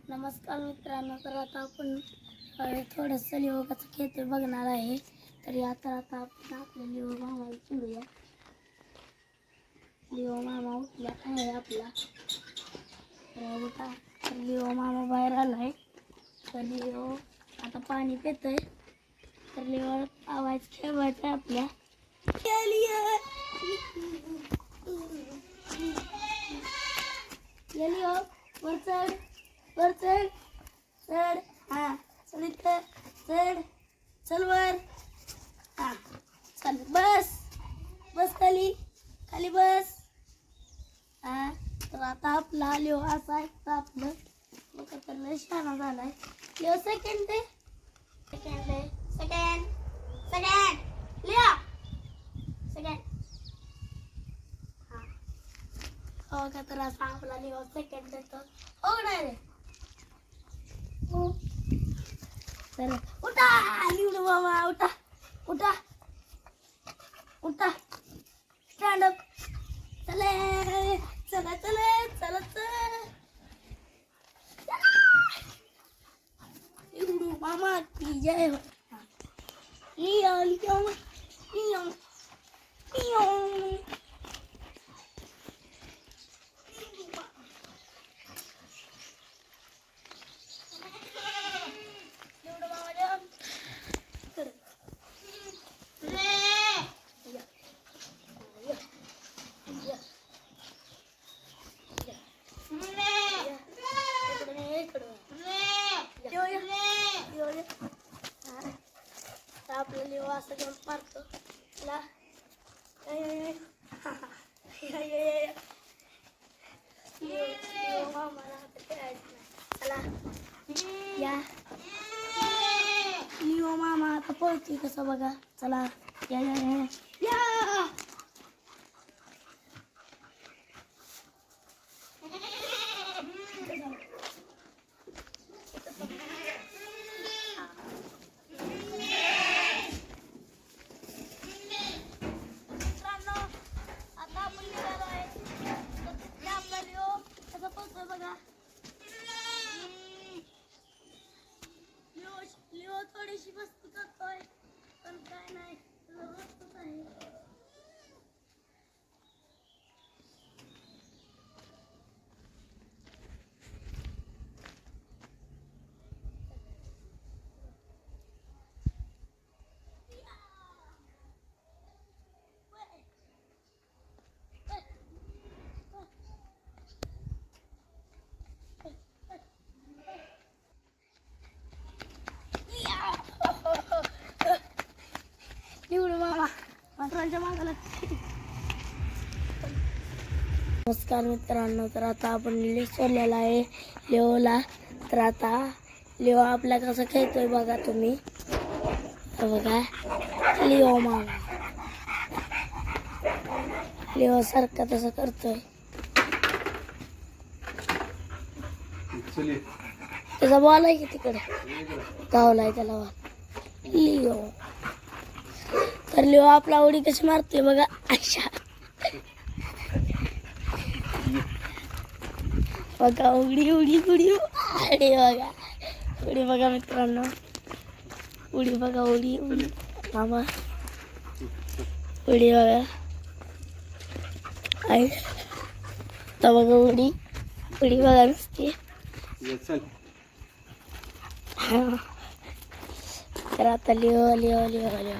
नमस्कार मित्रांनो, तर आता आपण थोडंसं लिओगाचं खेळ बघणार आहे. तर आता आपण आपल्या लिओ मामाला चिडूया. लिओ मामा उठला आहे आपला. तर लिओ मामा बाहेर आलाय. तर लिओ आता पाणी पितोय. तर लिओ आवाज ठेवायचा आपल्या. लिओ वर चढ, वर चढ, चढ, हा चल इथं चढ, चल वर, हा चल बस, बस खाली, खाली बस. हा तर आता आपला लिओ असा ऐकतं आपलं. मग तर लय शहाणा झालाय लिओ. सेकंड दे, सेकंड दे, सेकंड, सेकंड लिओ, सेकंड. हो का, तर असा आपला लिओ सेकंड देतो. हो नाही रे, हो तर उठा लिओ मामा, उठा उठा उठा, स्टँड अप, चले चला चले चला लिओ मामा की जय हो. लिओ लिओ लिओ लिओ आपला लिओ असं घेऊन मारतो त्याला. लिओ मामाला आता खेळायचं नाही. चला या, लिओ मामा आता पळतोय कसं बघा. चला या या या या. लिओ थोडीशी मस्ती करतोय पण काय नाही, रोजच आहे. नमस्कार मित्रांनो, तर आता आपण लिओ सोडलेला आहे लिओला. तर आता लिओ आपल्या कसं खेळतोय बघा तुम्ही. तर बघा लिओ मामा, लिओ सारखा तसं करतोय. त्याचा बॉल आहे की तिकडे गावलाय त्याला बॉल. लिओ तर लिओ आपला उडी कशी मारतोय बघा अशा. बघा उडी उडी उडी अरे बघा उडी बघा मित्रांनो, उडी बघा, उडी उडी मामा, उडी बघा. तर बघा उडी उडी बघा नुसती. तर आता लिओ लिओ लिओ लिओ